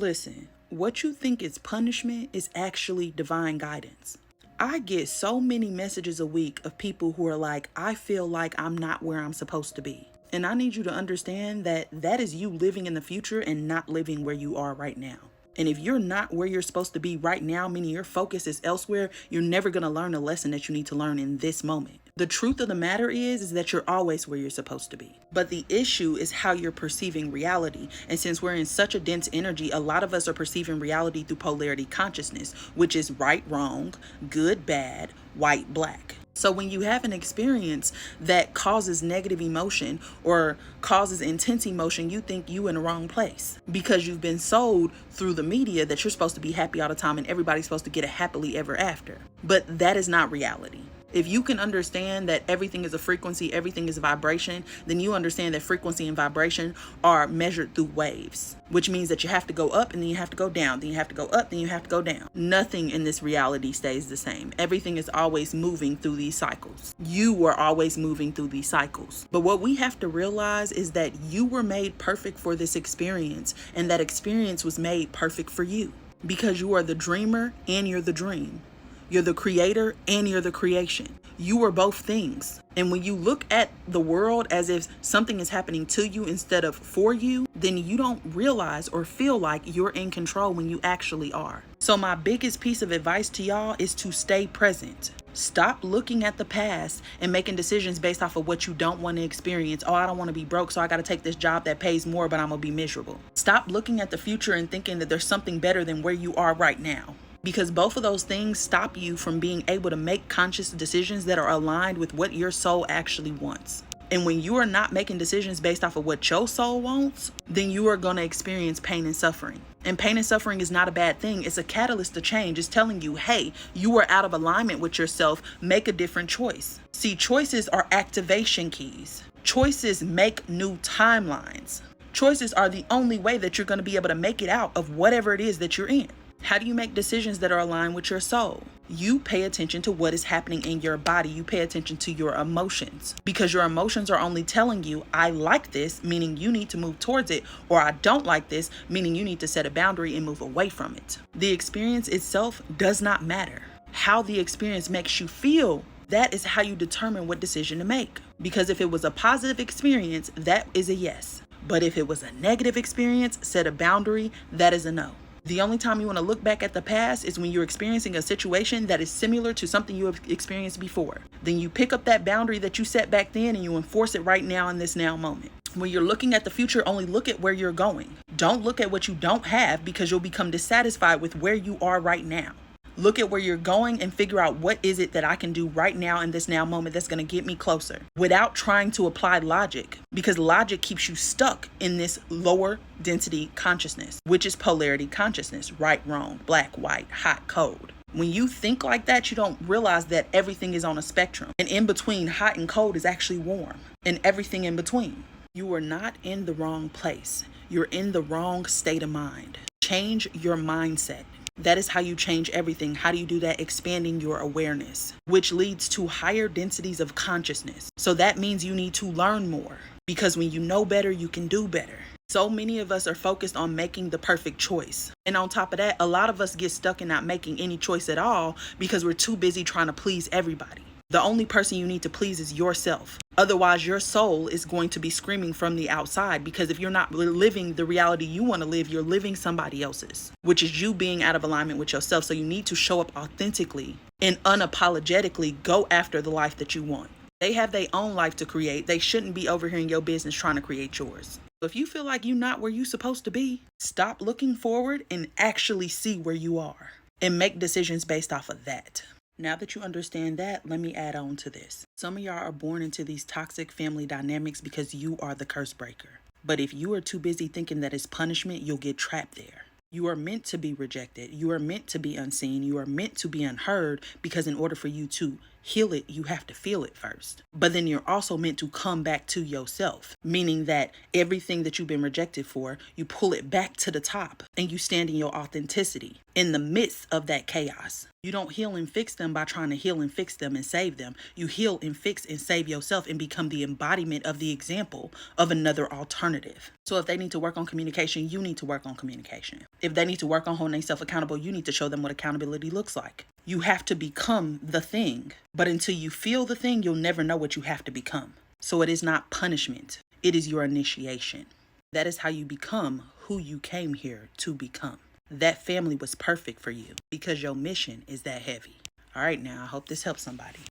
Listen, what you think is punishment is actually divine guidance. I get so many messages a week of people who are like, I feel like I'm not where I'm supposed to be. And I need you to understand that that is you living in the future and not living where you are right now. And if you're not where you're supposed to be right now, meaning your focus is elsewhere, you're never going to learn the lesson that you need to learn in this moment. The truth of the matter is that you're always where you're supposed to be. But the issue is how you're perceiving reality. And since we're in such a dense energy, a lot of us are perceiving reality through polarity consciousness, which is right, wrong, good, bad, white, black. So when you have an experience that causes negative emotion or causes intense emotion, you think you in the wrong place because you've been sold through the media that you're supposed to be happy all the time and everybody's supposed to get a happily ever after. But that is not reality. If you can understand that everything is a frequency, everything is a vibration, then you understand that frequency and vibration are measured through waves, which means that you have to go up and then you have to go down, then you have to go up, then you have to go down. Nothing in this reality stays the same. Everything is always moving through these cycles. You are always moving through these cycles. But what we have to realize is that you were made perfect for this experience, and that experience was made perfect for you because you are the dreamer and you're the dream. You're the creator and you're the creation. You are both things. And when you look at the world as if something is happening to you instead of for you, then you don't realize or feel like you're in control when you actually are. So my biggest piece of advice to y'all is to stay present. Stop looking at the past and making decisions based off of what you don't want to experience. Oh, I don't want to be broke, so I got to take this job that pays more, but I'm going to be miserable. Stop looking at the future and thinking that there's something better than where you are right now. Because both of those things stop you from being able to make conscious decisions that are aligned with what your soul actually wants. And when you are not making decisions based off of what your soul wants, then you are going to experience pain and suffering. And pain and suffering is not a bad thing. It's a catalyst to change. It's telling you, hey, you are out of alignment with yourself. Make a different choice. See, choices are activation keys. Choices make new timelines. Choices are the only way that you're going to be able to make it out of whatever it is that you're in. How do you make decisions that are aligned with your soul? You pay attention to what is happening in your body. You pay attention to your emotions because your emotions are only telling you, I like this, meaning you need to move towards it, or I don't like this, meaning you need to set a boundary and move away from it. The experience itself does not matter. How the experience makes you feel, that is how you determine what decision to make. Because if it was a positive experience, that is a yes. But if it was a negative experience, set a boundary, that is a no. The only time you want to look back at the past is when you're experiencing a situation that is similar to something you have experienced before. Then you pick up that boundary that you set back then and you enforce it right now in this now moment. When you're looking at the future, only look at where you're going. Don't look at what you don't have because you'll become dissatisfied with where you are right now. Look at where you're going and figure out what is it that I can do right now in this now moment that's going to get me closer without trying to apply logic, because logic keeps you stuck in this lower density consciousness, which is polarity consciousness, right, wrong, black, white, hot, cold. When you think like that, you don't realize that everything is on a spectrum, and in between hot and cold is actually warm, and everything in between. You are not in the wrong place. You're in the wrong state of mind. Change your mindset. That is how you change everything. How do you do that? Expanding your awareness, which leads to higher densities of consciousness. So that means you need to learn more, because when you know better, you can do better. So many of us are focused on making the perfect choice. And on top of that, a lot of us get stuck in not making any choice at all because we're too busy trying to please everybody. The only person you need to please is yourself. Otherwise, your soul is going to be screaming from the outside, because if you're not living the reality you want to live, you're living somebody else's, which is you being out of alignment with yourself. So you need to show up authentically and unapologetically go after the life that you want. They have their own life to create. They shouldn't be over here in your business trying to create yours. If you feel like you're not where you're supposed to be, stop looking forward and actually see where you are and make decisions based off of that. Now that you understand that, let me add on to this. Some of y'all are born into these toxic family dynamics because you are the curse breaker. But if you are too busy thinking that it's punishment, you'll get trapped there. You are meant to be rejected. You are meant to be unseen. You are meant to be unheard, because in order for you to heal it, you have to feel it first. But then you're also meant to come back to yourself, meaning that everything that you've been rejected for, you pull it back to the top and you stand in your authenticity in the midst of that chaos. You don't heal and fix them by trying to heal and fix them and save them. You heal and fix and save yourself and become the embodiment of the example of another alternative. So if they need to work on communication, you need to work on communication. If they need to work on holding themselves accountable, you need to show them what accountability looks like. You have to become the thing, but until you feel the thing, you'll never know what you have to become. So it is not punishment. It is your initiation. That is how you become who you came here to become. That family was perfect for you because your mission is that heavy. All right, now I hope this helps somebody.